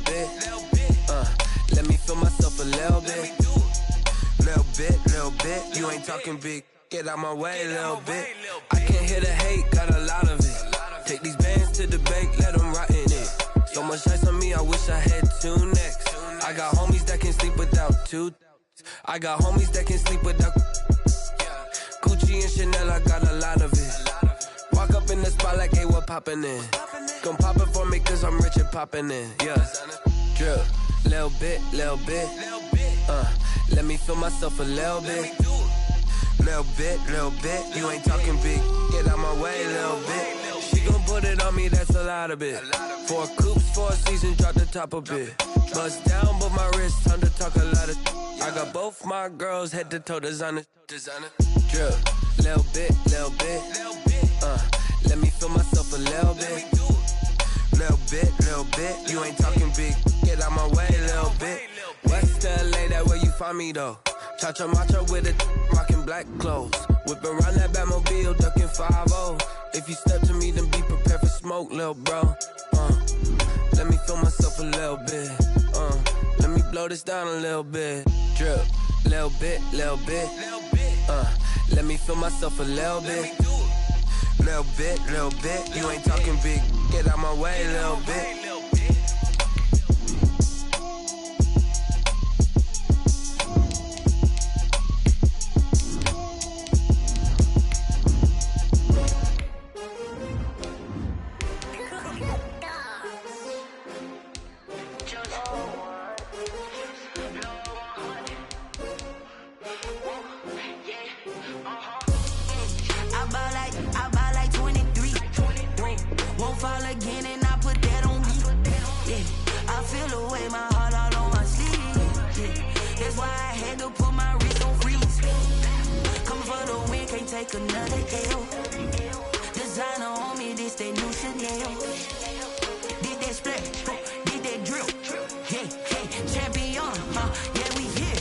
bit. Let me feel myself a little bit. Little bit. You ain't talking big. Get out my way a little bit. I can't hear the hate, got a lot of it. Take these bands to the bank, let them rot in it. So much ice on me, I wish I had two necks. I got homies that can sleep without two. I got homies that can sleep without Gucci and Chanel, I got a lot of it. Walk up in the spot like, hey, what poppin' in? Gon' pop it for me cause I'm rich and poppin' in. Yeah, drip, little bit. Let me feel myself a little bit. Little bit. You ain't talking big. Get out my way a little bit. She gon' put it on me, that's a lot of it. 4 coops, 4 seasons, drop the top a bit. Bust down, but my wrist, time to talk a lot of. I got both my girls head to toe designer. Drip, little bit. Let me feel myself a little bit. Little bit. You ain't talking big. Get out my way a little bit. West LA, that where you find me though. Cha-cha matcha with a rockin' black clothes. Whippin' around that Batmobile, duckin' 5-0. If you step to me, then be prepared for smoke, lil' bro. Let me feel myself a little bit. Let me blow this down a little bit. Drip, little bit. Let me feel myself a little bit. Little bit. You ain't talking big. Get out my way a little bit. Another L. Designer on me, this that new Chanel. Did that split, did that drill. Yeah, champion, yeah, we here.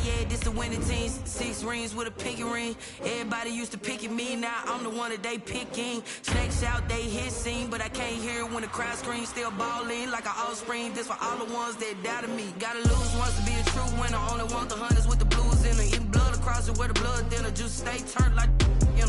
Yeah, this the winning teams. 6 rings with a pinky ring. Everybody used to picking me, now I'm the one that they picking. Snakes out, they hit scene, but I can't hear it when the crowd screams. Still ballin' like an offspring. This for all the ones that doubted me. Gotta lose once to be a true winner. Only want the hunters with the blues in them. Eating blood across it where the blood dinner. Just stay turned like.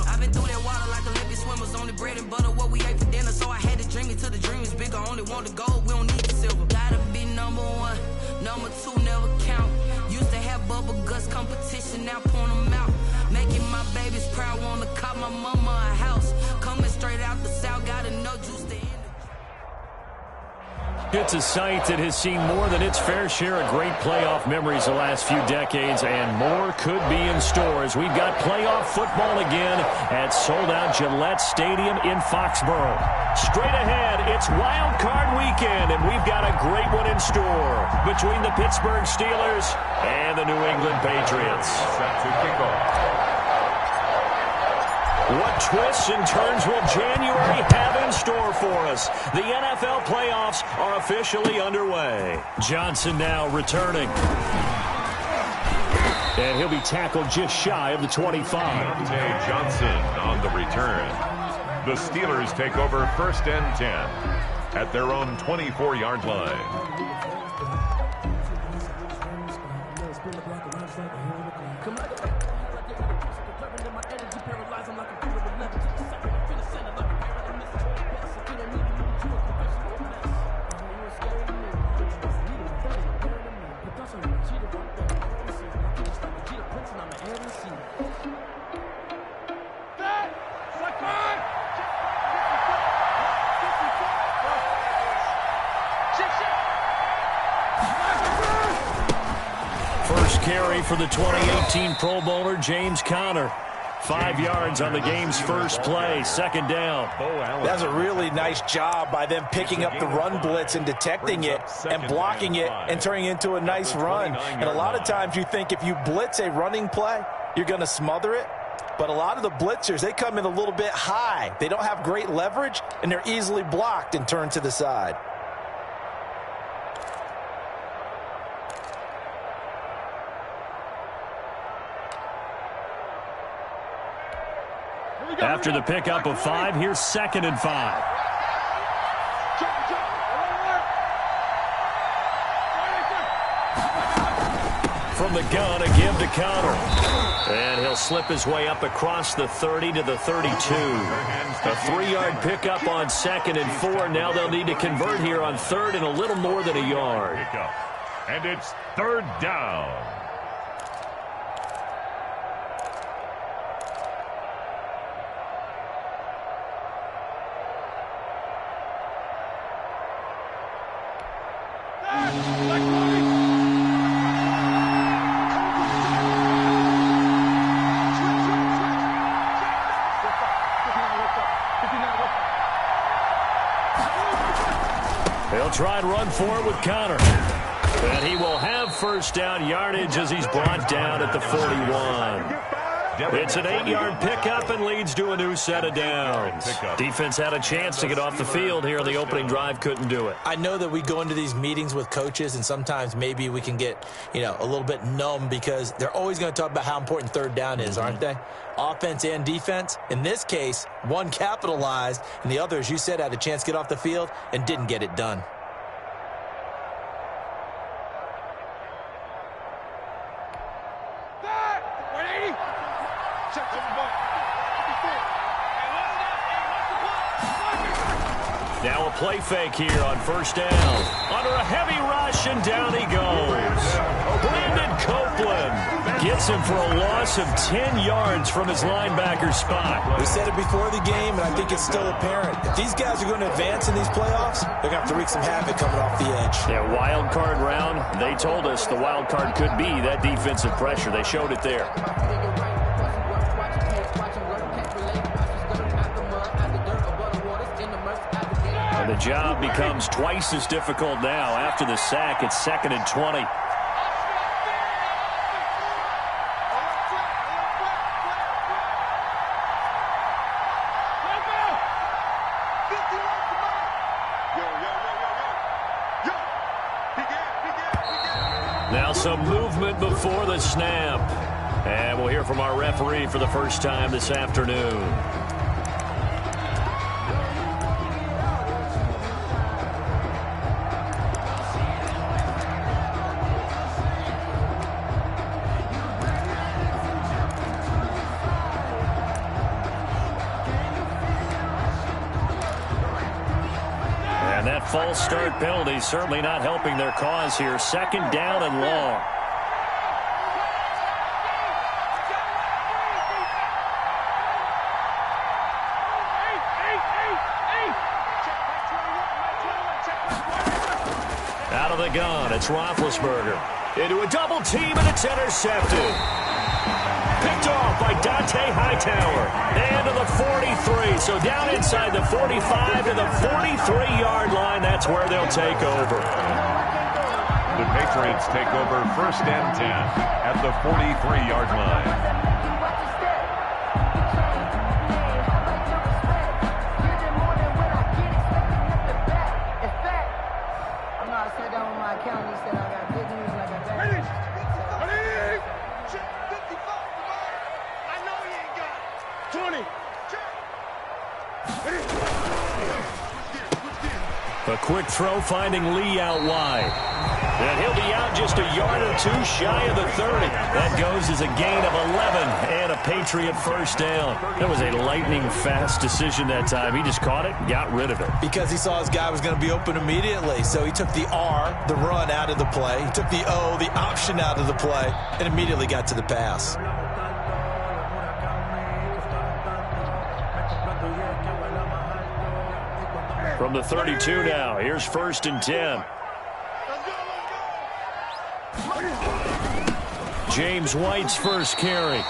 I've been through that water like Olympic swimmers. Only bread and butter, what we ate for dinner. So I had to dream it till the dream is bigger. Only want the gold, we don't need the silver. Gotta be number 1, number 2 never count. Used to have bubble guts competition, now point them out. Making my babies proud, wanna cop my mama a house. Coming straight out the south, gotta know juice to end. It's a site that has seen more than its fair share of great playoff memories the last few decades, and more could be in store as we've got playoff football again at sold-out Gillette Stadium in Foxborough. Straight ahead, it's Wild Card Weekend, and we've got a great one in store between the Pittsburgh Steelers and the New England Patriots. Set to kick off. What twists and turns will January have in store for us? The NFL playoffs are officially underway. Johnson now returning. And he'll be tackled just shy of the 25. Deontay Johnson on the return. The Steelers take over 1st and 10 at their own 24-yard line. Carry for the 2018 Pro Bowler James Conner. 5 yards on the game's first play, 2nd down. That's a really nice job by them picking up the run blitz and detecting it and blocking it and turning it into a nice run. And a lot of times you think if you blitz a running play, you're going to smother it. But a lot of the blitzers, they come in a little bit high. They don't have great leverage, and they're easily blocked and turned to the side. After the pickup of 5, here's 2nd and 5. from the gun, a give to Connor. And he'll slip his way up across the 30 to the 32. A 3-yard pickup on 2nd and 4. Now they'll need to convert here on 3rd and a little more than a yard. And it's 3rd down. He'll try and run for it with Connor. And he will have first down yardage as he's brought down at the 41. It's an 8-yard pickup and leads to a new set of downs. Defense had a chance to get off the field here. The opening drive couldn't do it. I know that we go into these meetings with coaches, and sometimes maybe we can get, a little bit numb because they're always going to talk about how important 3rd down is, aren't they? Offense and defense. In this case, one capitalized, and the other, as you said, had a chance to get off the field and didn't get it done. Now a play fake here on first down. Under a heavy rush, and down he goes. Brandon Copeland gets him for a loss of 10 yards from his linebacker spot. We said it before the game, and I think it's still apparent. If these guys are going to advance in these playoffs, they're going to have to wreak some havoc coming off the edge. Yeah, wild card round. They told us the wild card could be that defensive pressure. They showed it there. And the job becomes twice as difficult now after the sack. It's 2nd and 20. Now some movement before the snap. And we'll hear from our referee for the first time this afternoon. And that false start penalty certainly not helping their cause here. 2nd down and long. Out of the gun, it's Roethlisberger. Into a double team, and it's intercepted. Picked off by Dante Hightower. And to the 43. So down inside the 45 to the 43-yard line. That's where they'll take over. The Patriots take over 1st and 10 at the 43-yard line. A quick throw finding Lee out wide. And he'll be out just a yard or two shy of the 30. That goes as a gain of 11 and a Patriot first down. That was a lightning-fast decision that time. He just caught it and got rid of it. Because he saw his guy was going to be open immediately. So he took the R, the run, out of the play. He took the O, the option, out of the play, and immediately got to the pass. From the 32 now, here's 1st and 10. James White's first carry.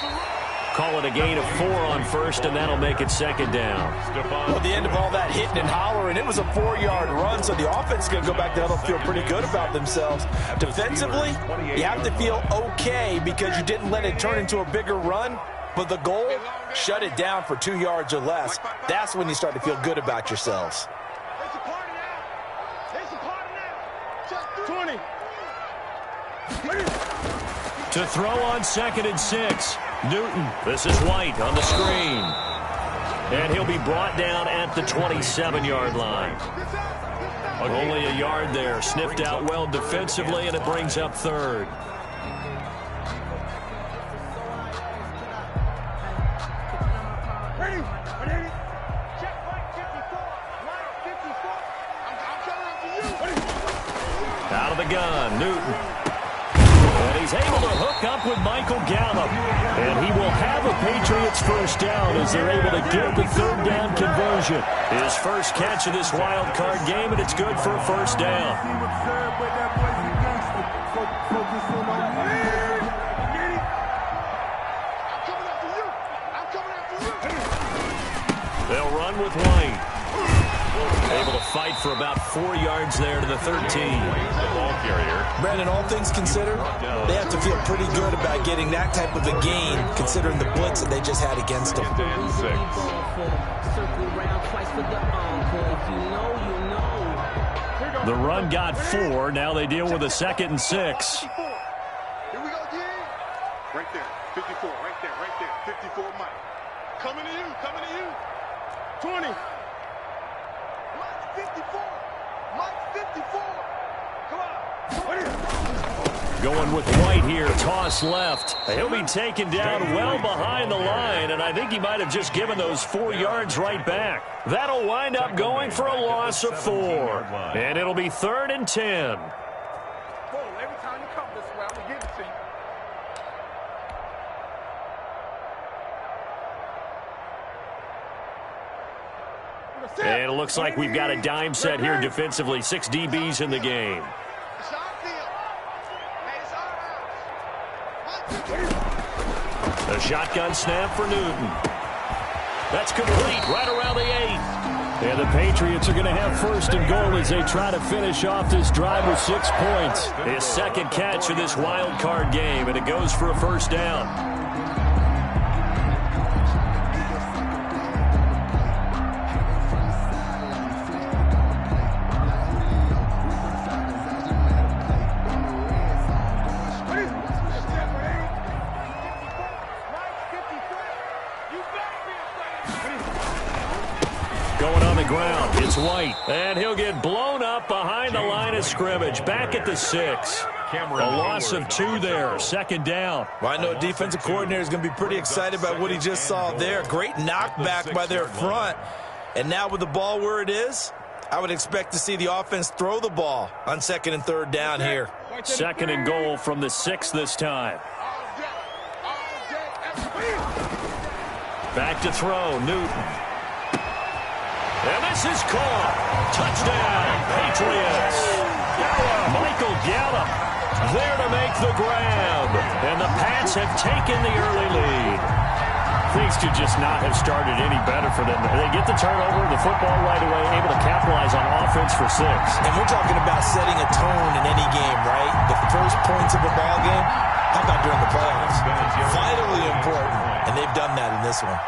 Call it a gain of 4 on 1st, and that'll make it 2nd down. Well, at the end of all that hitting and hollering, it was a 4-yard run, so the offense is going to go back to huddle, feel pretty good about themselves. Defensively, you have to feel okay because you didn't let it turn into a bigger run, but the goal, shut it down for 2 yards or less. That's when you start to feel good about yourselves. To throw on 2nd and 6. Newton, this is White on the screen. And he'll be brought down at the 27-yard line. Only a yard there. Sniffed out well defensively, and it brings up 3rd. Out of the gun, Newton. And he's able to hook up with Michael Gallup. And he will have a Patriots first down as they're able to get the third down conversion. His first catch of this wild card game, and it's good for a first down. They'll run with White. Able to fight for about 4 yards there to the 13. Brandon, all things considered, they have to feel pretty good about getting that type of a gain, considering the blitz that they just had against them. The run got 4. Now they deal with a 2nd and 6. Here we go again. Right there. 54. Right there. 54, Mike. Coming to you. 20. Mike 54. Mike 54. Come on. What is it? Going with White here. Toss left. He'll be taken down well behind the line, and I think he might have just given those 4 yards right back. That'll wind up going for a loss of 4. And it'll be 3rd and 10. Every time you come this way, I'm going to give it to you. And it looks like we've got a dime set here defensively. 6 DBs in the game. A shotgun snap for Newton. That's complete right around the 8. And the Patriots are going to have 1st and goal as they try to finish off this drive with 6 points. His 2nd catch of this wild card game, and it goes for a first down. Ground. It's White, and he'll get blown up behind the line of scrimmage. Back at the 6. A loss of 2 there. 2nd down. Well, I know defensive coordinator is going to be pretty excited about what he just saw there. Great knockback by their front. And now with the ball where it is, I would expect to see the offense throw the ball on 2nd and 3rd down here. 2nd and goal from the 6 this time. Back to throw, Newton. And this is caught. Touchdown, Patriots. Michael Gallup there to make the grab. And the Pats have taken the early lead. Things could just not have started any better for them. They get the turnover, the football right away, able to capitalize on offense for 6. And we're talking about setting a tone in any game, right? The first points of a ball game, how about during the playoffs? Vitally important, and they've done that in this one.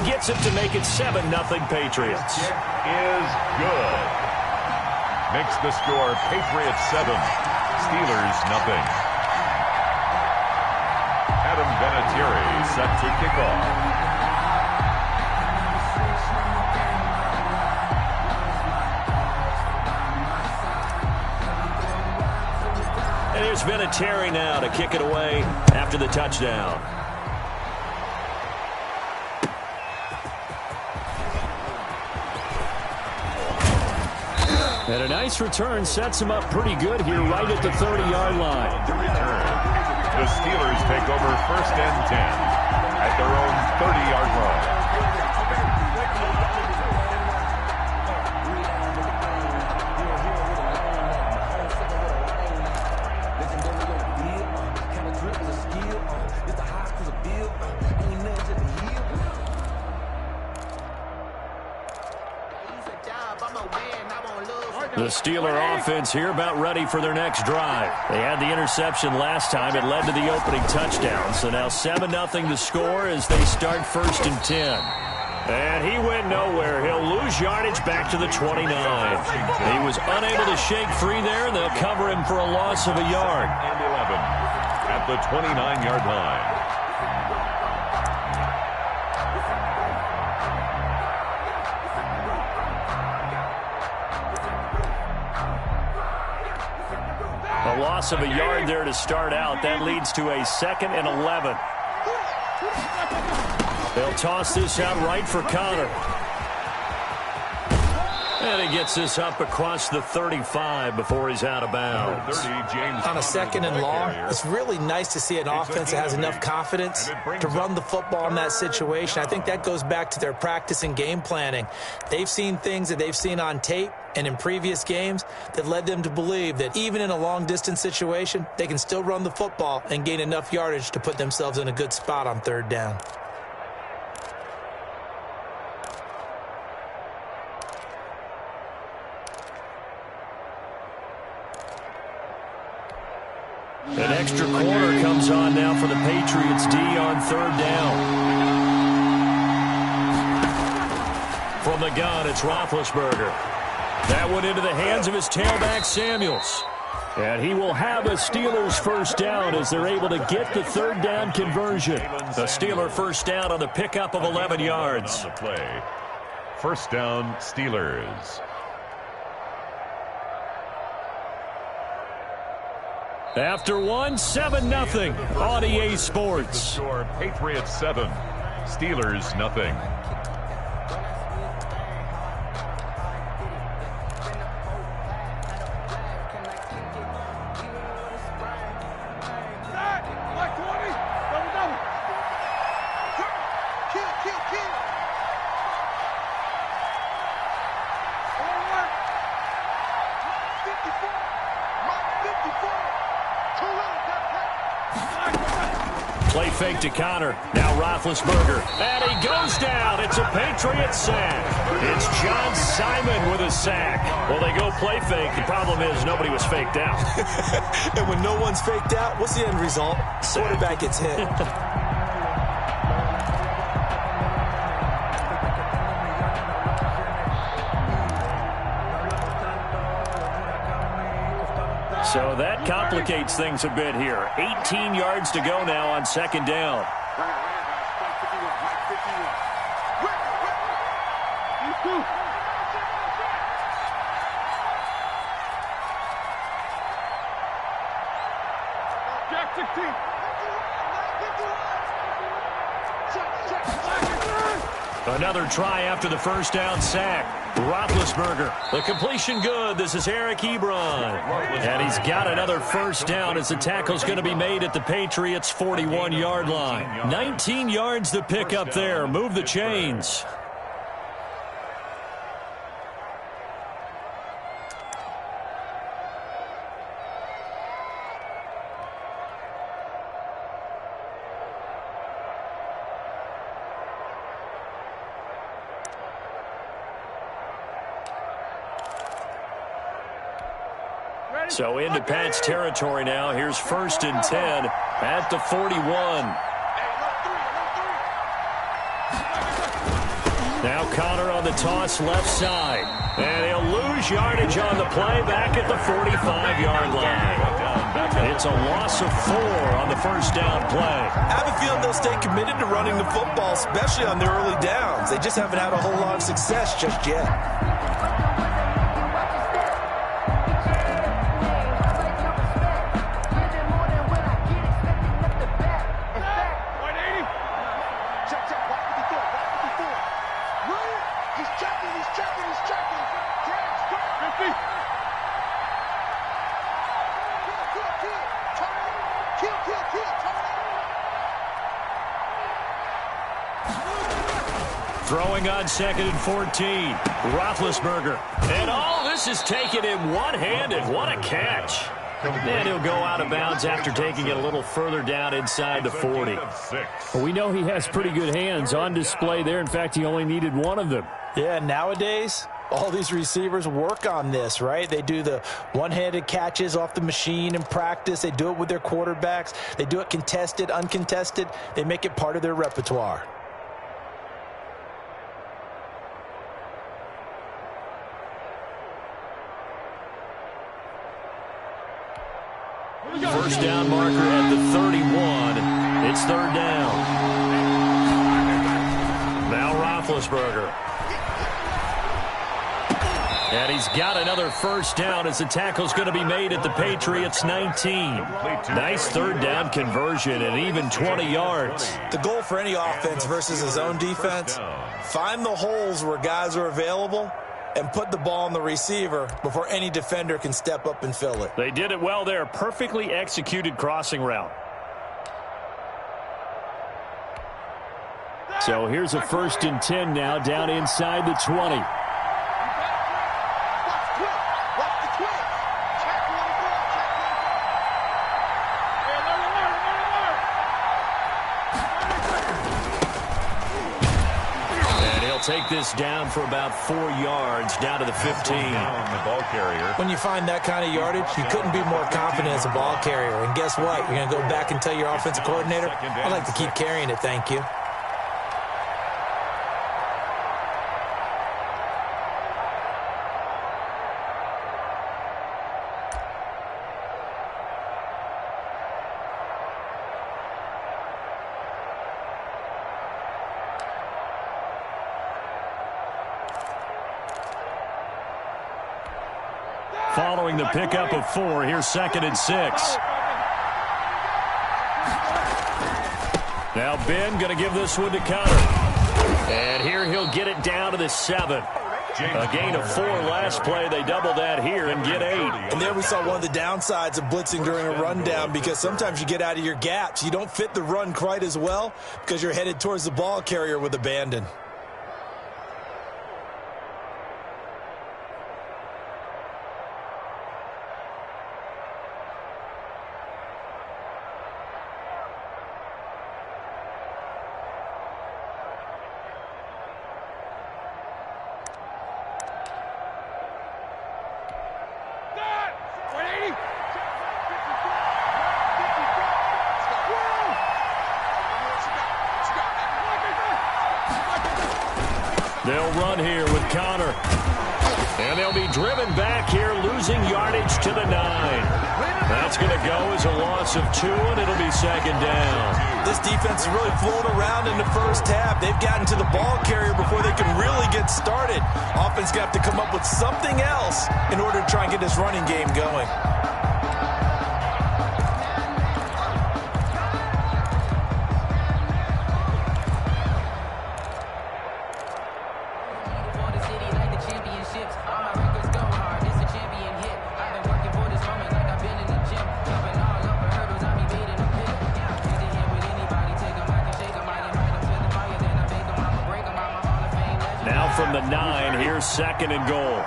Gets it to make it 7-0 Patriots. Is good. Makes the score Patriots 7, Steelers 0. Adam Vinatieri set to kick off. And here's Vinatieri now to kick it away after the touchdown. And a nice return sets him up pretty good here right at the 30-yard line. The return. The Steelers take over 1st and 10 at their own 30-yard line. The Steeler offense here about ready for their next drive. They had the interception last time. It led to the opening touchdown. So now 7-0 the score as they start 1st and 10. And he went nowhere. He'll lose yardage back to the 29. He was unable to shake free there. They'll cover him for a loss of a yard. And 11 at the 29-yard line. A loss of a yard there to start out. That leads to a 2nd and 11. They'll toss this out right for Connor. And he gets this up across the 35 before he's out of bounds. On a 2nd and long, it's really nice to see an offense that has enough confidence to run the football in that situation. I think that goes back to their practice and game planning. They've seen things that they've seen on tape and in previous games that led them to believe that even in a long-distance situation, they can still run the football and gain enough yardage to put themselves in a good spot on 3rd down. An extra corner comes on now for the Patriots D on 3rd down. From the gun, it's Roethlisberger. That went into the hands of his tailback, Samuels. And he will have a Steelers 1st down as they're able to get the 3rd down conversion. The Steeler 1st down on the pickup of 11 yards. On the play. 1st down, Steelers. After 7-0 on EA Sports. Score Patriots 7, Steelers nothing. Play fake to Connor. Now Roethlisberger. And he goes down. It's a Patriots sack. It's John Simon with a sack. Well, they go play fake. The problem is nobody was faked out. And when no one's faked out, what's the end result? Quarterback gets hit. So that complicates things a bit here. 18 yards to go now on 2nd down. Another try after the 1st down sack. Roethlisberger. The completion good. This is Eric Ebron. And he's got another 1st down as the tackle's going to be made at the Patriots' 41-yard line. 19 yards to pick up there. Move the chains. So into Pat's territory now. Here's 1st and 10 at the 41. Now Connor on the toss left side. And he'll lose yardage on the play back at the 45-yard line. It's a loss of 4 on the 1st down play. I have a feeling they'll stay committed to running the football, especially on the early downs. They just haven't had a whole lot of success just yet. Throwing on 2nd and 14. Roethlisberger. And all this is taken in one-handed. What a catch. And he'll go out of bounds after taking it a little further down inside the 40. Well, we know he has pretty good hands on display there. In fact, he only needed one of them. Yeah, nowadays, all these receivers work on this, right? They do the one-handed catches off the machine in practice. They do it with their quarterbacks. They do it contested, uncontested. They make it part of their repertoire. First down marker at the 31. It's 3rd down. Now Roethlisberger. And he's got another 1st down as the tackle's going to be made at the Patriots' 19. Nice 3rd down conversion and even 20 yards. The goal for any offense versus his own defense, find the holes where guys are available and put the ball on the receiver before any defender can step up and fill it. They did it well there. Perfectly executed crossing route. So here's a 1st and 10 now, down inside the 20. Take this down for about 4 yards, down to the 15. The ball carrier. When you find that kind of yardage, you couldn't be more confident as a ball carrier. And guess what? You're going to go back and tell your offensive coordinator, I'd like to keep carrying it, thank you. Following the pickup of 4, here's 2nd and 6. Now Ben going to give this one to Connor. And here he'll get it down to the 7. A gain of 4 last play. They double that here and get 8. And there we saw one of the downsides of blitzing during a rundown, because sometimes you get out of your gaps. You don't fit the run quite as well because you're headed towards the ball carrier with abandon. They'll run here with Connor. And they'll be driven back here, losing yardage to the 9. That's going to go as a loss of 2, and it'll be 2nd down. This defense is really flown around in the first half. They've gotten to the ball carrier before they can really get started. Offense got to come up with something else in order to try and get this running game going. From the 9, here's 2nd and goal.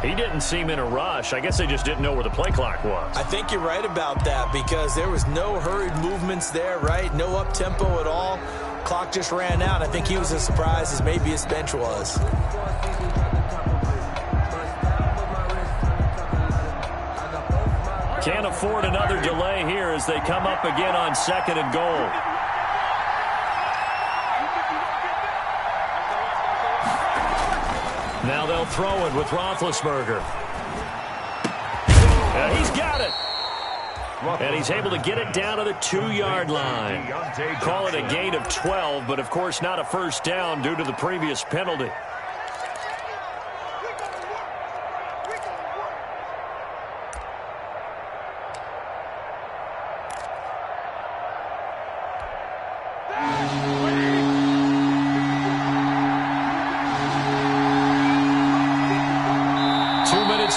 He didn't seem in a rush. I guess they just didn't know where the play clock was. I think you're right about that, because there was no hurried movements there, right? No up-tempo at all. Clock just ran out. I think he was as surprised as maybe his bench was. Can't afford another delay here as they come up again on 2nd and goal. Now they'll throw it with Roethlisberger. He's got it. And he's able to get it down to the 2-yard line. Call it a gain of 12, but of course not a first down due to the previous penalty.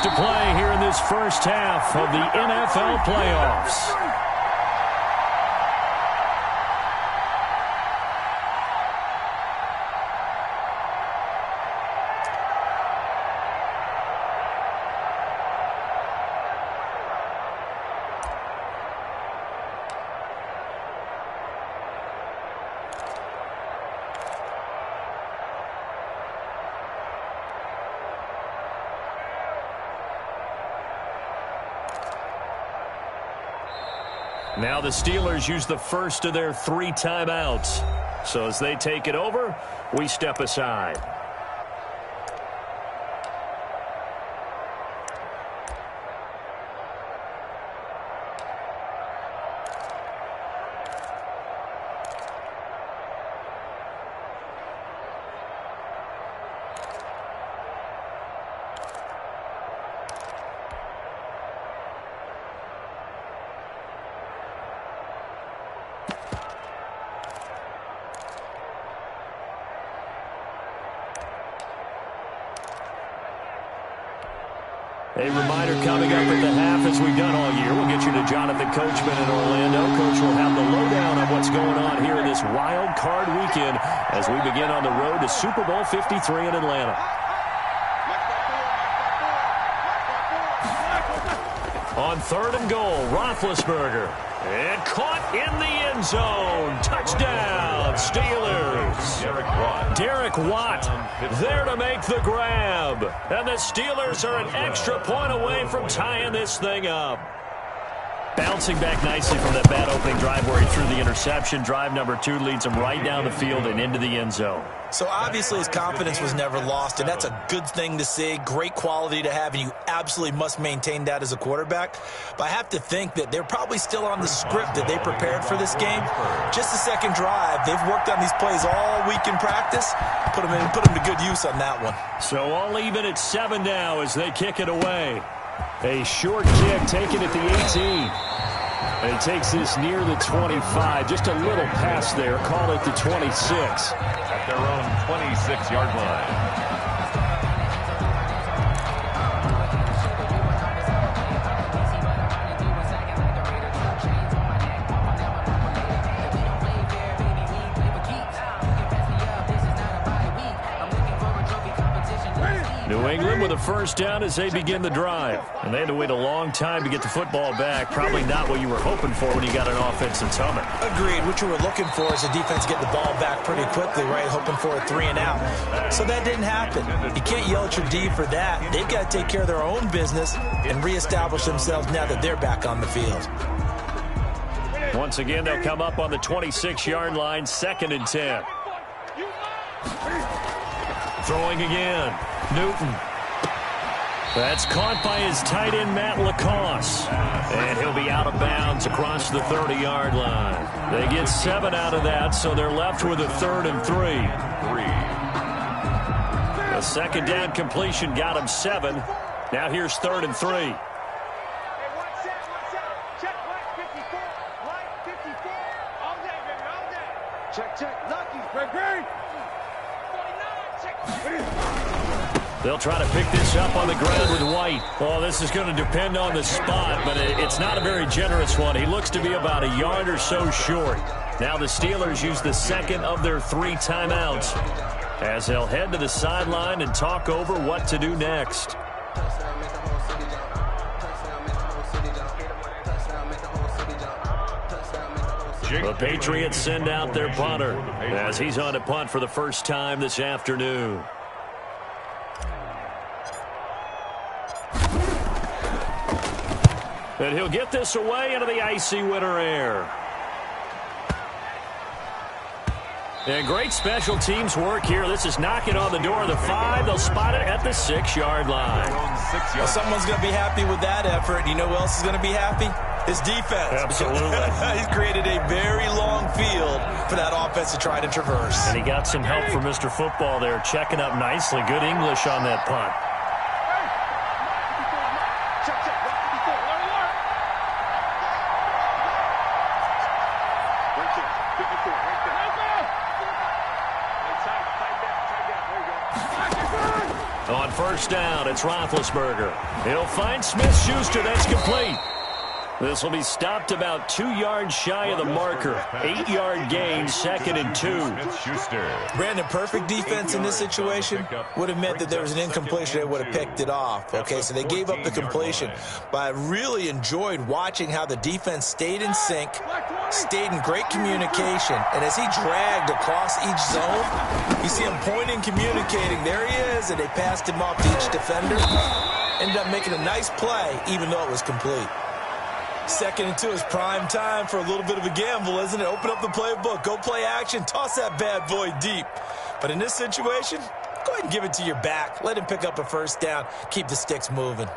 To play here in this first half of the NFL playoffs. Now the Steelers use the first of their 3 timeouts. So as they take it over, we step aside. A reminder coming up at the half, as we've done all year. We'll get you to Jonathan Coachman in Orlando. Coach will have the lowdown on what's going on here in this wild card weekend as we begin on the road to Super Bowl 53 in Atlanta. On 3rd and goal, Roethlisberger. And caught in the end zone. Touchdown, Steelers. Derek Watt there to make the grab. And the Steelers are an extra point away from tying this thing up. Bouncing back nicely from that bad opening drive where he threw the interception. Drive number 2 leads him right down the field and into the end zone. So obviously his confidence was never lost, and that's a good thing to see. Great quality to have, and you absolutely must maintain that as a quarterback. But I have to think that they're probably still on the script that they prepared for this game. Just the second drive, they've worked on these plays all week in practice. Put them to good use on that one. So all even at 7 now as they kick it away. A short kick taken at the 18. And he takes this near the 25. Just a little pass there. Call it the 26. At their own 26-yard line. New England with a first down as they begin the drive. And they had to wait a long time to get the football back. Probably not what you were hoping for when you got an offense that's humming. Agreed. What you were looking for is the defense get the ball back pretty quickly, right? Hoping for a 3 and out. So that didn't happen. You can't yell at your D for that. They've got to take care of their own business and reestablish themselves now that they're back on the field. Once again, they'll come up on the 26-yard line, 2nd and 10. Throwing again. Newton. That's caught by his tight end, Matt Lacoste. And he'll be out of bounds across the 30-yard line. They get 7 out of that, so they're left with a 3rd and 3. A second down completion got him 7. Now here's 3rd and 3. They'll try to pick this up on the ground with White. Oh, this is going to depend on the spot, but it's not a very generous one. He looks to be about a yard or so short. Now the Steelers use the second of their 3 timeouts as they'll head to the sideline and talk over what to do next. The Patriots send out their punter as he's on to punt for the first time this afternoon. And he'll get this away into the icy winter air. And great special teams work here. This is knocking on the door of the 5. They'll spot it at the 6-yard line. Well, someone's going to be happy with that effort. You know who else is going to be happy? His defense. Absolutely. He's created a very long field for that offense to try to traverse. And he got some help from Mr. Football there, checking up nicely. Good English on that punt. On first down, it's Roethlisberger. He'll find Smith-Schuster. That's complete. This will be stopped about 2 yards shy of the marker. 8-yard gain, 2nd and 2. Brandon, perfect defense in this situation would have meant that there was an incompletion. They would have picked it off. Okay, so they gave up the completion. But I really enjoyed watching how the defense stayed in sync, stayed in great communication. And as he dragged across each zone, you see him pointing, communicating. There he is, and they passed him off to each defender. Ended up making a nice play, even though it was complete. 2nd and 2 is prime time for a little bit of a gamble, isn't it? Open up the playbook, go play action, toss that bad boy deep. But in this situation, go ahead and give it to your back. Let him pick up a first down. Keep the sticks moving.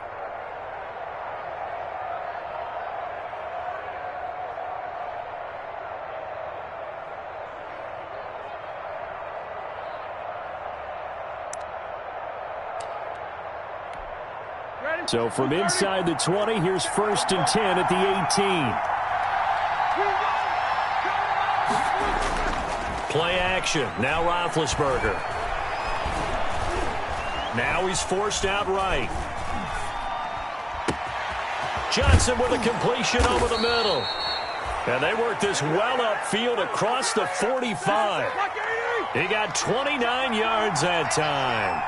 So from inside the 20, here's 1st and 10 at the 18. Play action. Now Roethlisberger. Now he's forced out right. Johnson with a completion over the middle. And they work this well upfield across the 45. He got 29 yards that time.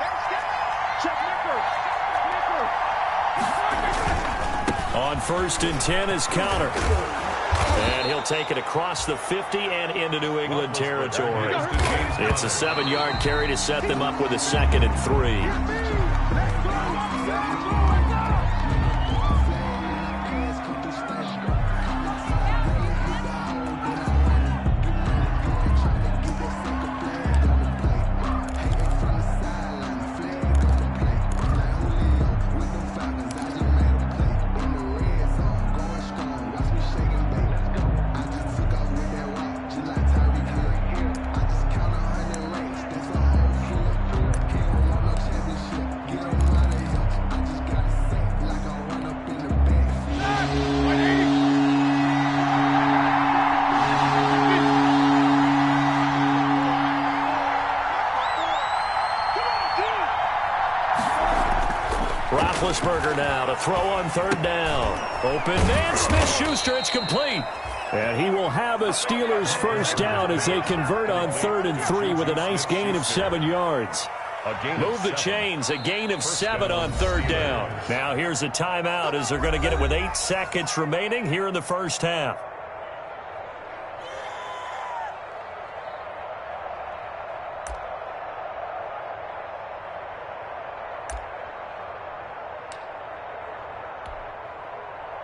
On 1st and 10 is Connor. And he'll take it across the 50 and into New England territory. It's a 7-yard carry to set them up with a 2nd and 3. Roethlisberger now to throw on 3rd down. Open man, Smith-Schuster, it's complete. And he will have a Steelers 1st down as they convert on 3rd and 3 with a nice gain of 7 yards. Move the chains, a gain of 7 on 3rd down. Now here's a timeout as they're going to get it with 8 seconds remaining here in the 1st half.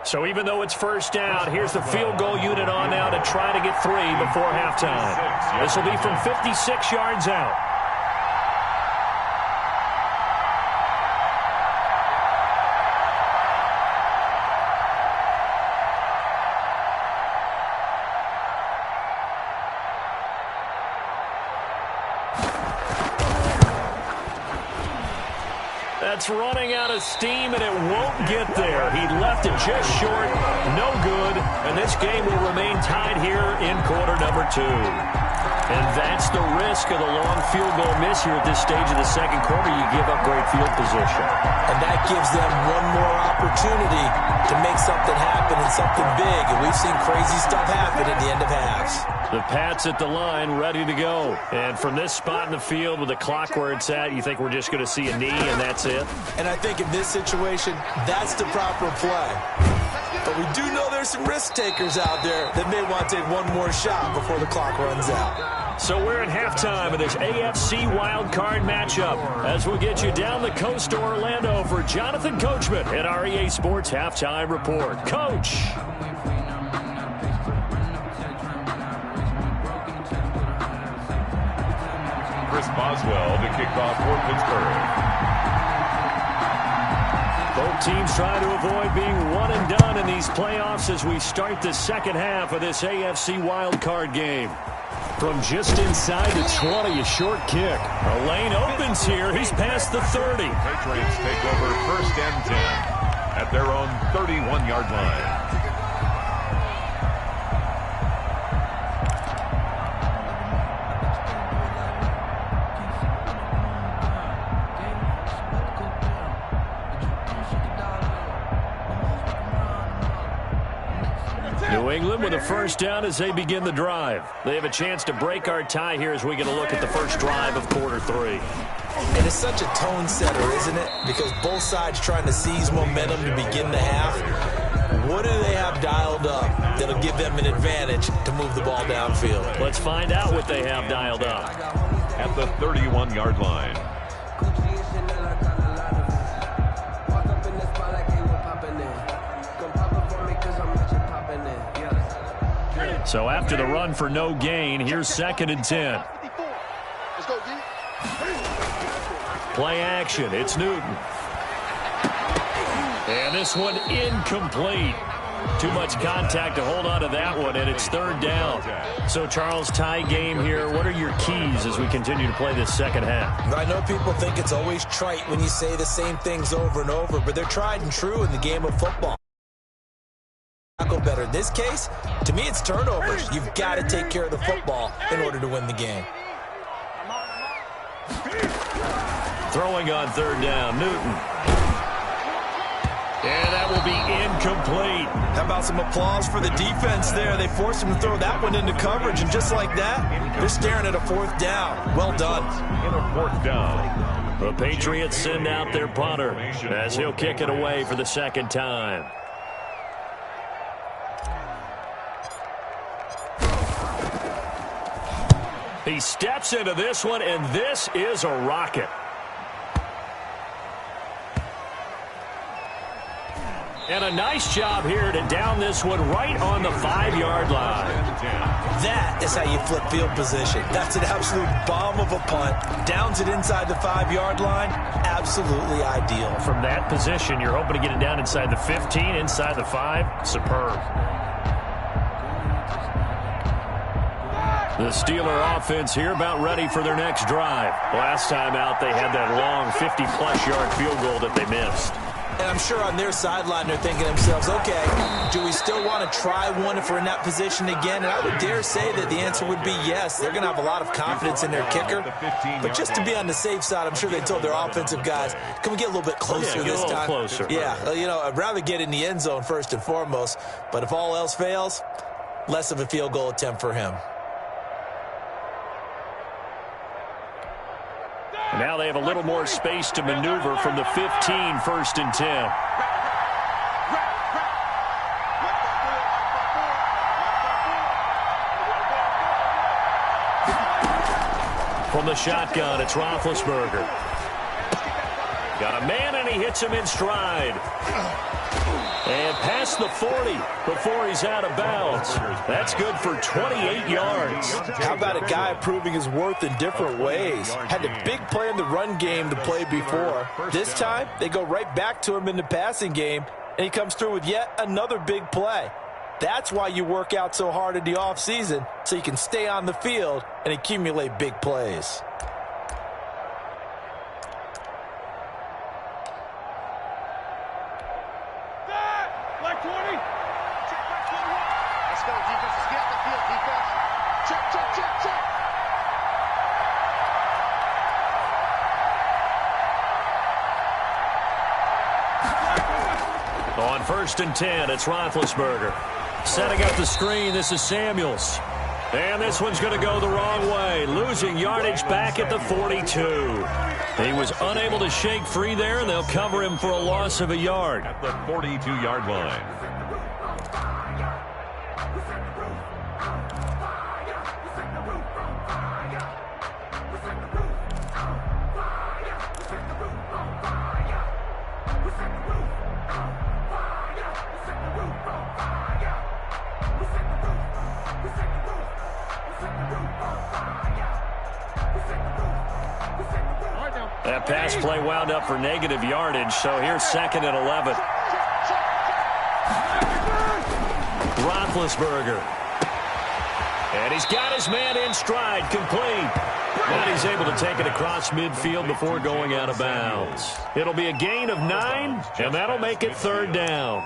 So even though it's 1st down, here's the field goal unit on now to try to get 3 before halftime. This will be from 56 yards out. That's running out of steam, and it won't get there. He left it just short, no good, and this game will remain tied here in quarter number 2. And that's the risk of the long field goal miss here at this stage of the 2nd quarter. You give up great field position. And that gives them one more opportunity to make something happen and something big. And we've seen crazy stuff happen at the end of halves. The Pats at the line, ready to go. And from this spot in the field with the clock where it's at, you think we're just going to see a knee and that's it? And I think in this situation, that's the proper play. But we do know there's some risk takers out there that may want to take one more shot before the clock runs out. So we're at halftime of this AFC wildcard matchup as we'll get you down the coast to Orlando for Jonathan Coachman at our EA Sports Halftime Report. Coach. Chris Boswell to kick off for Pittsburgh. Both teams trying to avoid being one and done in these playoffs as we start the 2nd half of this AFC wildcard game. From just inside the 20, a short kick. A lane opens here. He's past the 30. Patriots take over 1st and 10 at their own 31-yard line. New England with a 1st down as they begin the drive. They have a chance to break our tie here as we get a look at the first drive of quarter 3. And it's such a tone setter, isn't it? Because both sides trying to seize momentum to begin the half. What do they have dialed up that'll give them an advantage to move the ball downfield? Let's find out what they have dialed up. At the 31-yard line. So after the run for no gain, here's 2nd and 10. Play action. It's Newton. And this one incomplete. Too much contact to hold on to that one, and it's 3rd down. So, Charles, tie game here. What are your keys as we continue to play this 2nd half? I know people think it's always trite when you say the same things over and over, but they're tried and true in the game of football. Better. In this case, to me, it's turnovers. You've got to take care of the football in order to win the game. Throwing on 3rd down, Newton. And that will be incomplete. How about some applause for the defense there? They forced him to throw that one into coverage, and just like that, they're staring at a fourth down. Well done. In a fourth down. The Patriots send out their punter as he'll kick it away for the second time. He steps into this one, and this is a rocket. And a nice job here to down this one right on the 5-yard line. That is how you flip field position. That's an absolute bomb of a punt. Downs it inside the 5-yard line. Absolutely ideal. From that position, you're hoping to get it down inside the 15, inside the 5. Superb. The Steeler offense here about ready for their next drive. Last time out, they had that long 50-plus yard field goal that they missed. And I'm sure on their sideline they're thinking to themselves, okay, do we still want to try one if we're in that position again? And I would dare say that the answer would be yes. They're going to have a lot of confidence in their kicker. But just to be on the safe side, I'm sure they told their offensive guys, can we get a little bit closer this time? Closer. Yeah, you know, I'd rather get in the end zone first and foremost. But if all else fails, less of a field goal attempt for him. Now they have a little more space to maneuver from the 15, 1st and 10. From the shotgun, it's Roethlisberger. Got a man, and he hits him in stride. And past the 40 before he's out of bounds. That's good for 28 yards. How about a guy proving his worth in different ways? Had a big play in the run game the play before. This time, they go right back to him in the passing game, and he comes through with yet another big play. That's why you work out so hard in the offseason, so you can stay on the field and accumulate big plays. On 1st and 10, it's Roethlisberger. Setting up the screen, this is Samuels. And this one's going to go the wrong way, losing yardage back at the 42. He was unable to shake free there, and they'll cover him for a loss of a yard. At the 42-yard line. That pass play wound up for negative yardage, so here's 2nd and 11. Roethlisberger. And he's got his man in stride, complete. And he's able to take it across midfield before going out of bounds. It'll be a gain of 9, and that'll make it 3rd down.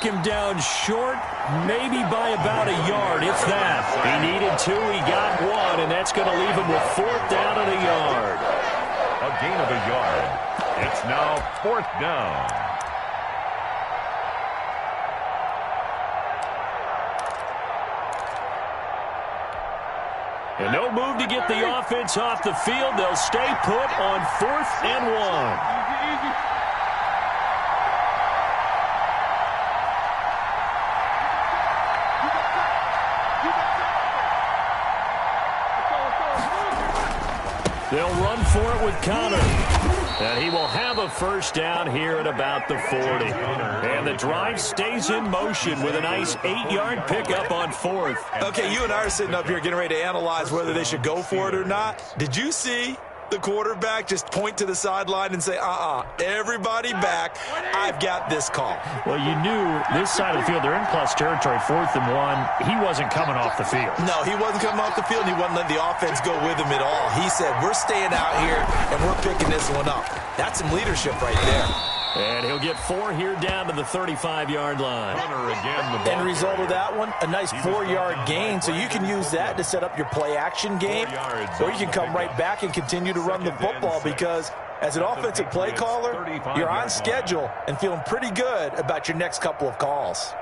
Him down short, maybe by about a yard, if that. He needed 2, he got 1, and that's going to leave him with 4th down and a yard. A gain of a yard. It's now 4th down. And no move to get the offense off the field. They'll stay put on 4th and 1. They'll run for it with Connor. And he will have a 1st down here at about the 40. And the drive stays in motion with a nice 8-yard pickup on 4th. Okay, you and I are sitting up here getting ready to analyze whether they should go for it or not. Did you see the quarterback, just point to the sideline and say, everybody back. I've got this call. Well, you knew this side of the field, they're in plus territory, 4th and 1. He wasn't coming off the field. No, he wasn't coming off the field. He wasn't letting the offense go with him at all. He said, we're staying out here, and we're picking this one up. That's some leadership right there. And he'll get 4 here down to the 35-yard line. End result of that one, a nice 4-yard gain. So you can use that to set up your play-action game, or you can come right back and continue to run the football because as an offensive play caller, you're on schedule and feeling pretty good about your next couple of calls.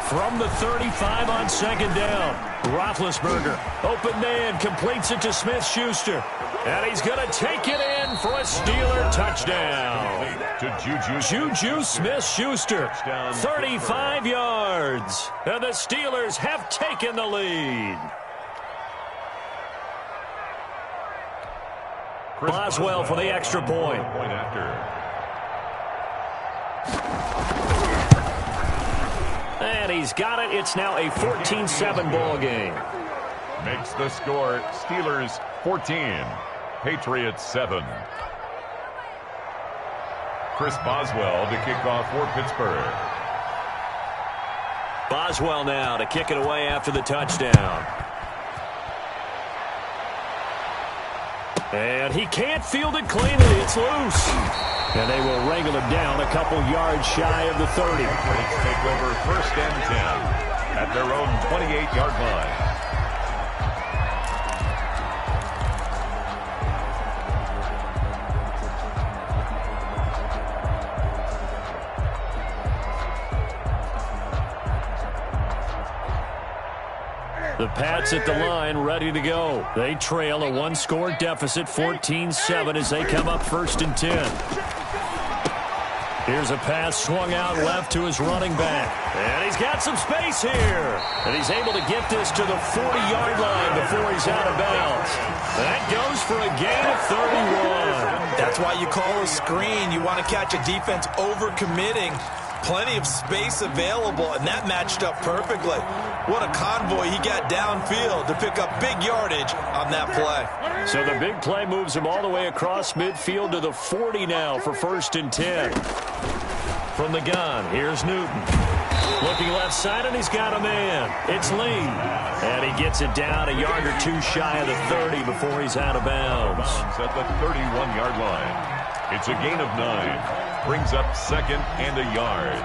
From the 35 on 2nd down, Roethlisberger, open man, completes it to Smith-Schuster. And he's going to take it in for a Steeler touchdown. To Juju Smith-Schuster, 35 yards. And the Steelers have taken the lead. Boswell for the extra point. And he's got it. It's now a 14-7 ball game. Makes the score Steelers 14, Patriots 7. Chris Boswell to kick off for Pittsburgh. Boswell now to kick it away after the touchdown. And he can't field it cleanly. It's loose. And they will wrangle him down a couple yards shy of the 30. Patriots take over 1st and 10 at their own 28-yard line. The Pats at the line, ready to go. They trail a 1-score deficit, 14-7 as they come up 1st and 10. Here's a pass swung out left to his running back. And he's got some space here. And he's able to get this to the 40-yard line before he's out of bounds. That goes for a gain of 31. That's why you call a screen. You want to catch a defense over-committing. Plenty of space available, and that matched up perfectly. What a convoy he got downfield to pick up big yardage on that play. So the big play moves him all the way across midfield to the 40 now for 1st and 10. From the gun, here's Newton. Looking left side, and he's got a man. It's Lee. And he gets it down a yard or two shy of the 30 before he's out of bounds. At the 31-yard line. It's a gain of 9. Brings up 2nd and a yard.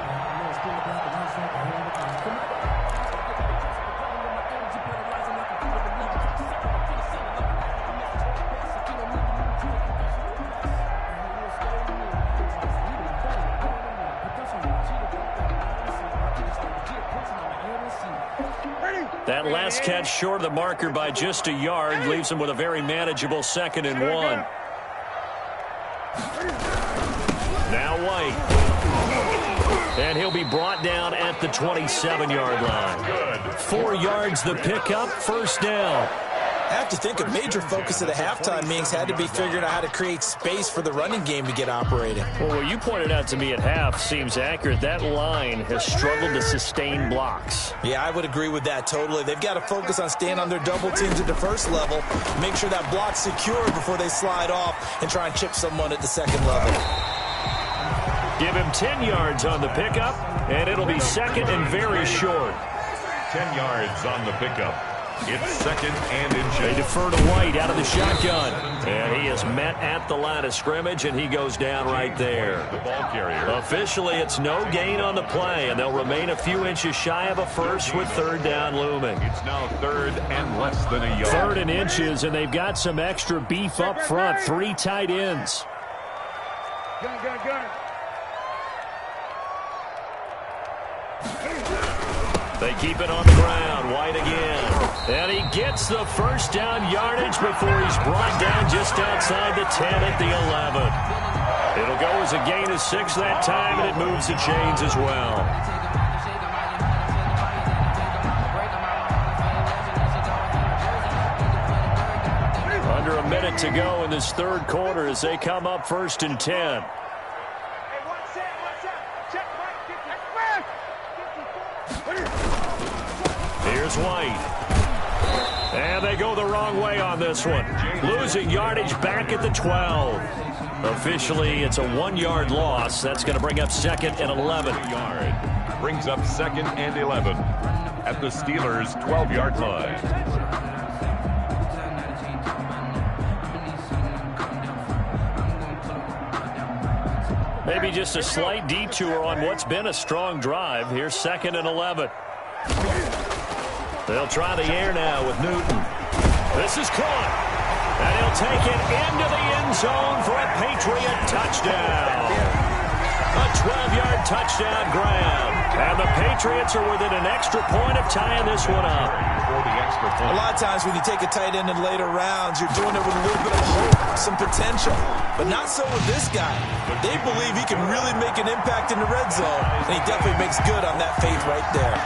That last catch short of the marker by just a yard leaves him with a very manageable 2nd and 1. Now White. And he'll be brought down at the 27-yard line. 4 yards the pickup, 1st down. I have to think a major focus of the halftime meetings had to be figuring out how to create space for the running game to get operating. Well, what you pointed out to me at half seems accurate. That line has struggled to sustain blocks. Yeah, I would agree with that totally. They've got to focus on staying on their double teams at the first level, make sure that block's secure before they slide off and try and chip someone at the second level. Give him 10 yards on the pickup, and it'll be 2nd and very short. 10 yards on the pickup. It's 2nd and inches. They defer to White out of the shotgun. And he is met at the line of scrimmage, and he goes down right there. The ball carrier. Officially, it's no gain on the play, and they'll remain a few inches shy of a first with 3rd down looming. It's now 3rd and less than a yard. 3rd and inches, and they've got some extra beef up front. 3 tight ends. Gun. They keep it on the ground. White again. And he gets the 1st down yardage before he's brought down just outside the 10 at the 11. It'll go as a gain of 6 that time, and it moves the chains as well. Under a minute minute to go in this third quarter as they come up 1st and 10. Here's White. And they go the wrong way on this one. Losing yardage back at the 12. Officially, it's a 1-yard loss. That's going to bring up 2nd and 11. Brings up 2nd and 11 at the Steelers' 12-yard line. Maybe just a slight detour on what's been a strong drive. Here's 2nd and 11. They'll try the air now with Newton. This is caught. And he'll take it into the end zone for a Patriot touchdown. A 12-yard touchdown grab. And the Patriots are within an extra point of tying this one up. A lot of times when you take a tight end in later rounds, you're doing it with a little bit of hope, some potential. But not so with this guy. They believe he can really make an impact in the red zone, and he definitely makes good on that faith right there.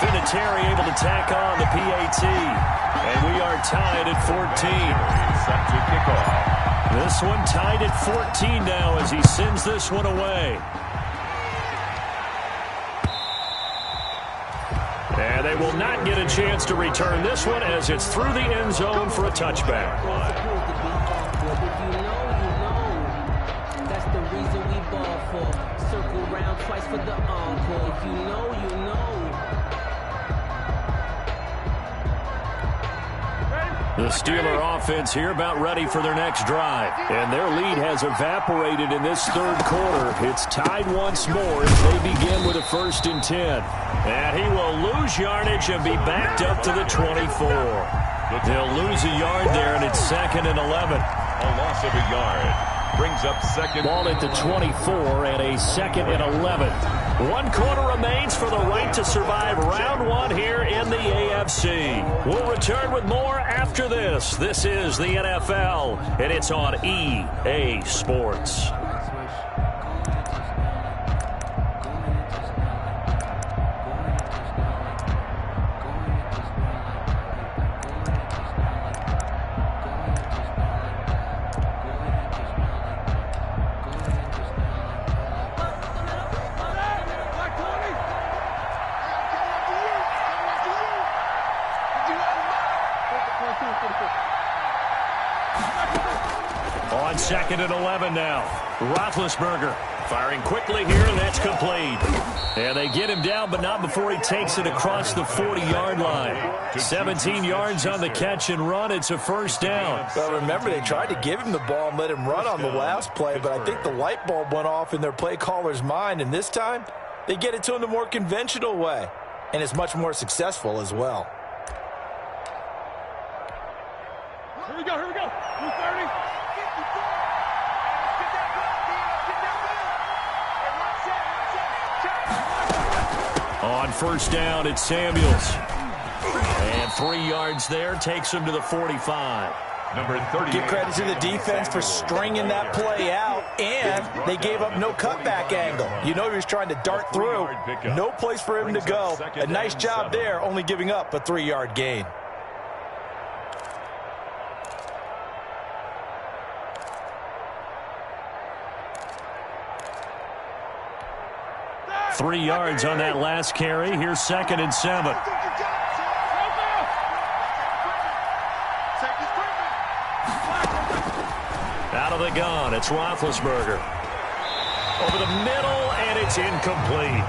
Vinatieri able to tack on the PAT. And we are tied at 14. Set to kick off. This one tied at 14 now as he sends this one away. And they will not get a chance to return this one as it's through the end zone for a touchback. That's the reason we ball for. Circle round twice for the encore. If you know, you know. The Steeler offense here about ready for their next drive. And their lead has evaporated in this third quarter. It's tied once more as they begin with a 1st and 10. And he will lose yardage and be backed up to the 24. They'll lose a yard there, and it's 2nd and 11. A loss of a yard. Brings up 2nd. Ball at the 24 and a 2nd and 11. 1 quarter remains for the right to survive round 1 here in the AFC. We'll return with more after this. This is the NFL, and it's on EA Sports. On 2nd and 11 now. Roethlisberger firing quickly here, and that's complete. And they get him down, but not before he takes it across the 40-yard line. 17 yards on the catch and run. It's a 1st down. Well, remember, they tried to give him the ball and let him run on the last play, but I think the light bulb went off in their play caller's mind, and this time they get it to him the more conventional way, and it's much more successful as well. Here we go, here we go. 230. On 1st down, it's Samuels. And 3 yards there takes him to the 45. Number 30. Give credit to the defense for stringing that play out, and they gave up no cutback angle. You know he was trying to dart through. No place for him to go. A nice job there, only giving up a 3-yard gain. Three yards on that last carry. Here's 2nd and 7. Out of the gun, it's Roethlisberger. Over the middle, and it's incomplete.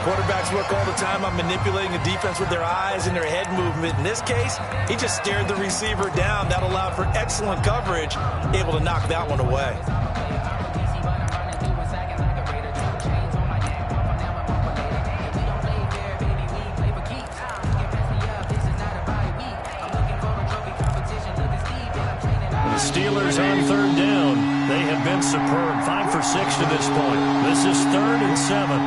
Quarterbacks work all the time on manipulating a defense with their eyes and their head movement. In this case, he just stared the receiver down. That allowed for excellent coverage, able to knock that one away. Steelers on 3rd down. They have been superb. 5 for 6 to this point. This is 3rd and 7.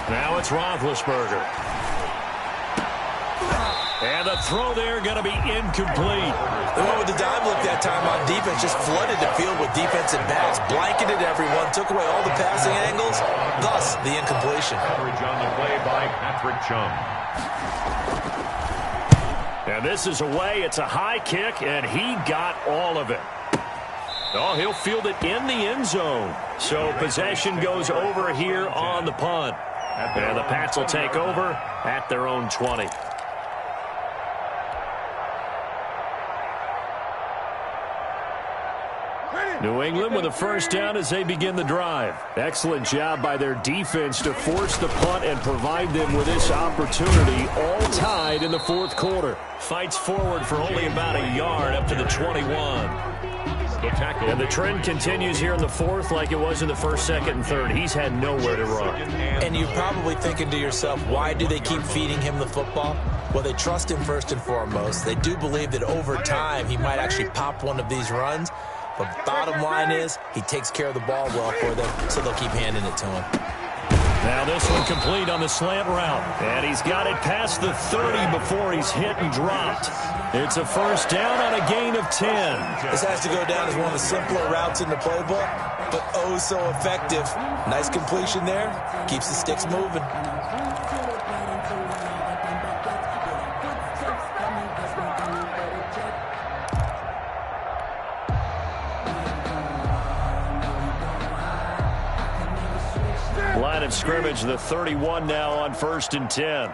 Now it's Roethlisberger. And the throw there going to be incomplete. They went with the dime look that time on defense, just flooded the field with defensive backs, blanketed everyone, took away all the passing angles, thus the incompletion. Coverage on the play by Patrick Chung. And this is away. It's a high kick, and he got all of it. Oh, he'll field it in the end zone. So possession goes over here on the punt. And the Pats will take over at their own 20. New England with a first down as they begin the drive. Excellent job by their defense to force the punt and provide them with this opportunity, all tied in the fourth quarter. Fights forward for only about a yard up to the 21. And the trend continues here in the fourth like it was in the first, second, and third. He's had nowhere to run. And you're probably thinking to yourself, why do they keep feeding him the football? Well, they trust him first and foremost. They do believe that over time he might actually pop one of these runs. But bottom line is he takes care of the ball well for them, so they'll keep handing it to him. Now this one complete on the slant route. And he's got it past the 30 before he's hit and dropped. It's a first down on a gain of 10. This has to go down as one of the simpler routes in the playbook, but oh so effective. Nice completion there. Keeps the sticks moving. Line of scrimmage, the 31 now on 1st and 10.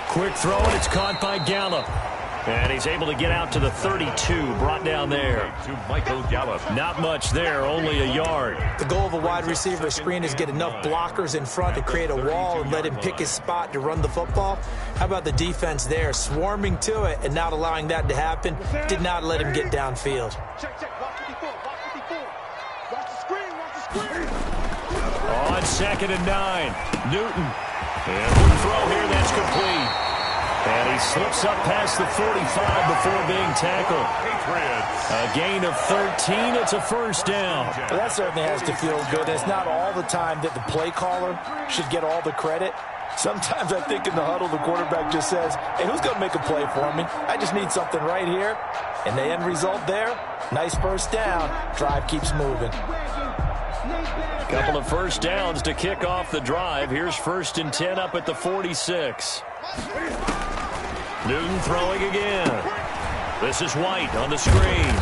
Quick throw, and it's caught by Gallup. And he's able to get out to the 32, brought down there. To Michael Gallup. Not much there, only a yard. The goal of a wide receiver screen is get enough blockers in front to create a wall and let him pick his spot to run the football. How about the defense there, swarming to it and not allowing that to happen? Did not let him get downfield. On 2nd and 9, Newton. And one throw here, that's complete. And he slips up past the 45 before being tackled. A gain of 13. It's a first down. Well, that certainly has to feel good. It's not all the time that the play caller should get all the credit. Sometimes I think in the huddle, the quarterback just says, hey, who's going to make a play for me? I just need something right here. And the end result there, nice first down. Drive keeps moving. Couple of first downs to kick off the drive. Here's 1st and 10 up at the 46. Newton throwing again. This is White on the screen.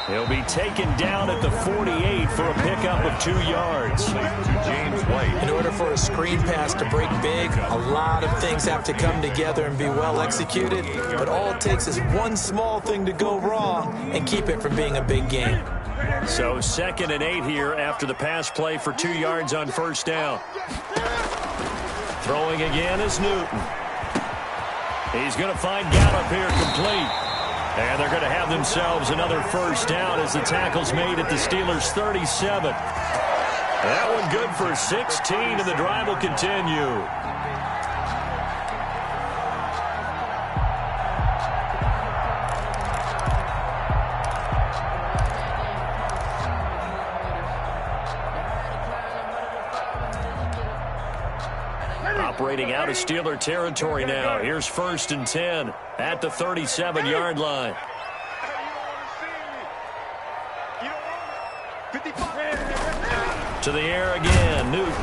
He'll be taken down at the 48 for a pickup of 2 yards. To James White. In order for a screen pass to break big, a lot of things have to come together and be well executed. But all it takes is one small thing to go wrong and keep it from being a big game. So 2nd and 8 here after the pass play for 2 yards on first down. Throwing again is Newton. He's going to find Gallup here complete. And they're going to have themselves another first down as the tackle's made at the Steelers' 37. That one good for 16, and the drive will continue. Operating out of Steeler territory now. Here's 1st and 10 at the 37-yard line. To the air again, Newton.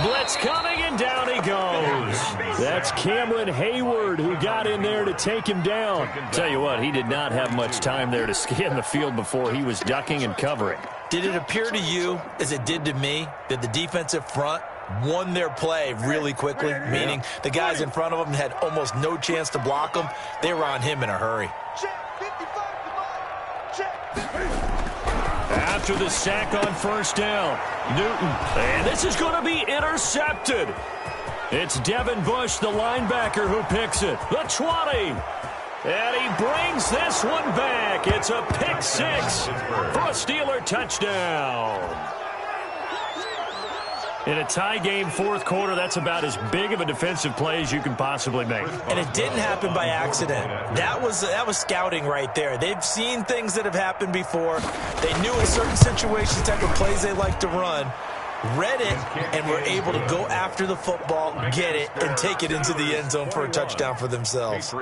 Blitz coming, and down he goes. That's Cameron Hayward who got in there to take him down. Tell you what, he did not have much time there to scan the field before he was ducking and covering. Did it appear to you, as it did to me, that the defensive front won their play really quickly, meaning the guys in front of them had almost no chance to block them? They were on him in a hurry. After the sack on first down, Newton, and this is going to be intercepted. It's Devin Bush, the linebacker, who picks it. The 20. And he brings this one back. It's a pick 6 for a Steeler touchdown. In a tie game, fourth quarter, that's about as big of a defensive play as you can possibly make. And it didn't happen by accident. That was scouting right there. They've seen things that have happened before. They knew in certain situations, type of plays they like to run. read it, and were able to go after the football, get it, and take it into the end zone for a touchdown for themselves.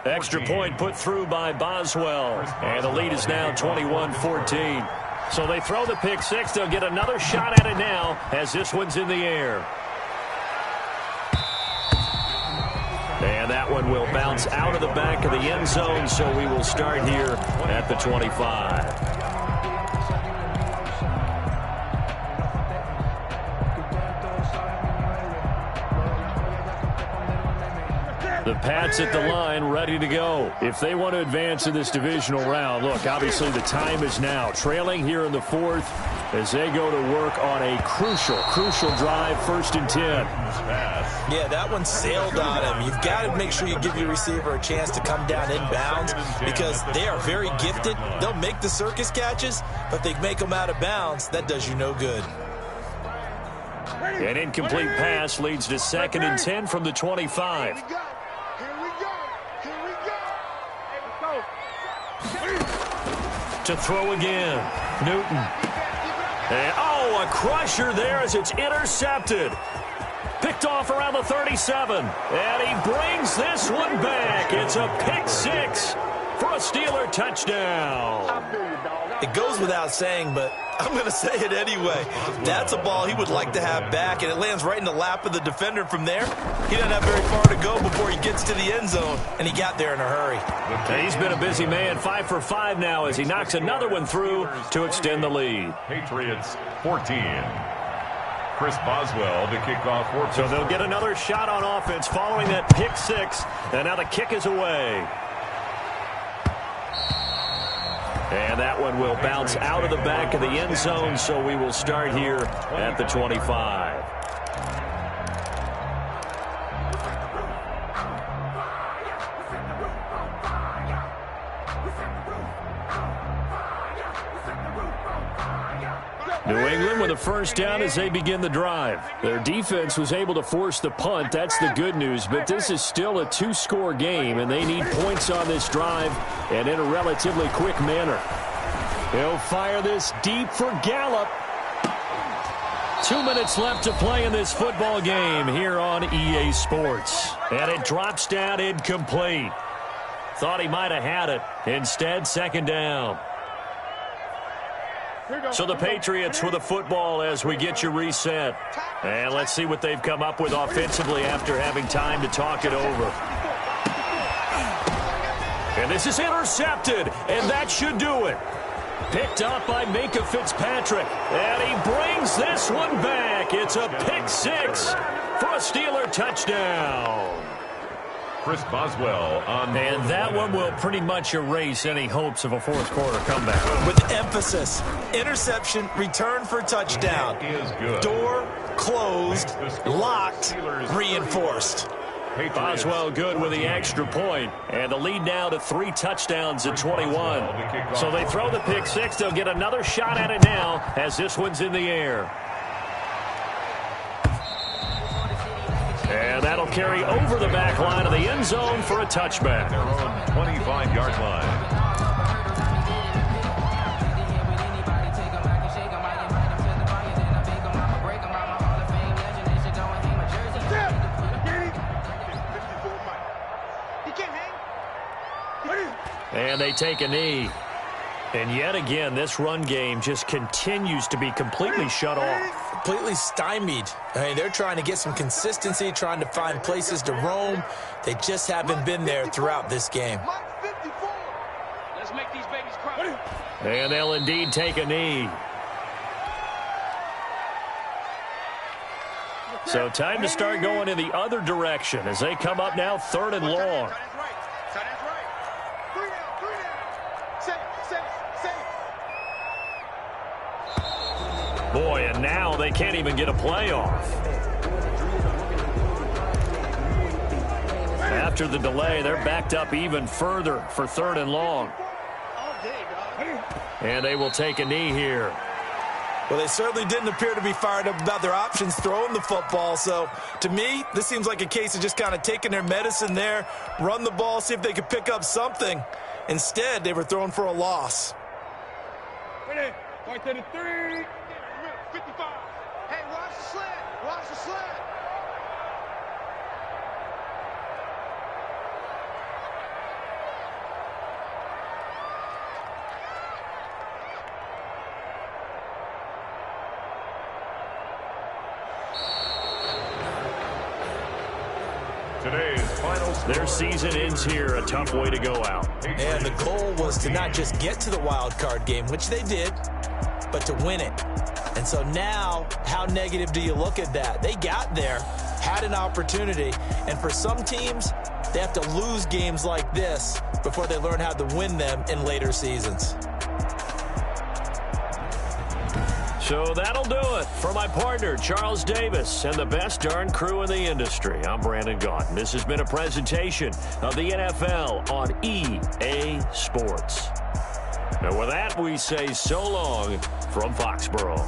Extra point put through by Boswell, and the lead is now 21-14. So they throw the pick six. They'll get another shot at it now as this one's in the air. And that one will bounce out of the back of the end zone, so we will start here at the 25. The Pats at the line, ready to go. If they want to advance in this divisional round, look, obviously the time is now. Trailing here in the fourth as they go to work on a crucial drive, 1st and 10. Yeah, that one sailed on him. You've got to make sure you give your receiver a chance to come down inbounds because they are very gifted. They'll make the circus catches, but if they make them out of bounds, that does you no good. An incomplete pass leads to 2nd and 10 from the 25. To throw again, Newton. And, a crusher there as it's intercepted. Picked off around the 37. And he brings this one back. It's a pick six for a Steeler touchdown. It goes without saying, but I'm going to say it anyway. That's a ball he would like to have back, and it lands right in the lap of the defender from there. He doesn't have very far to go before he gets to the end zone, and he got there in a hurry. And he's been a busy man, 5 for 5 now as he knocks another one through to extend the lead. Patriots 14. Chris Boswell to kick off. So they'll get another shot on offense following that pick six, and now the kick is away. And that one will bounce out of the back of the end zone, so we will start here at the 25. New England with a first down as they begin the drive. Their defense was able to force the punt. That's the good news, but this is still a 2-score game, and they need points on this drive and in a relatively quick manner. He'll fire this deep for Gallup. 2 minutes left to play in this football game here on EA Sports. And it drops down incomplete. Thought he might have had it. Instead, 2nd down. So the Patriots with the football as we get you reset. And let's see what they've come up with offensively after having time to talk it over. And this is intercepted, and that should do it. Picked up by Minka Fitzpatrick. And he brings this one back. It's a pick six for a Steeler touchdown. Chris Boswell on. And that one will pretty much erase any hopes of a fourth quarter comeback. With emphasis, interception, return for touchdown. Is good. Door closed, locked, reinforced. Boswell good with the extra point. And the lead now to 3 touchdowns at 21. So they throw the pick six. They'll get another shot at it now as this one's in the air. And that'll carry over the back line of the end zone for a touchback. Their own 25-yard line. And they take a knee. And yet again, this run game just continues to be completely shut off. Completely stymied. I mean, they're trying to get some consistency, trying to find places to roam. They just haven't been there throughout this game. Let's make these babies cry. And they'll indeed take a knee. So time to start going in the other direction as they come up now 3rd and long. Boy, and now they can't even get a play off. After the delay, they're backed up even further for 3rd and long. And they will take a knee here. Well, they certainly didn't appear to be fired up about their options throwing the football. So, to me, this seems like a case of just kind of taking their medicine there, run the ball, see if they could pick up something. Instead, they were throwing for a loss. Right to the 3. 55. Hey, Today's final score. Their season ends here, a tough way to go out. And the goal was to not just get to the wild card game, which they did, but to win it. And so now, how negative do you look at that? They got there, had an opportunity, and for some teams, they have to lose games like this before they learn how to win them in later seasons. So that'll do it for my partner, Charles Davis, and the best darn crew in the industry. I'm Brandon Gaudin. This has been a presentation of the NFL on EA Sports. And with that, we say so long from Foxborough.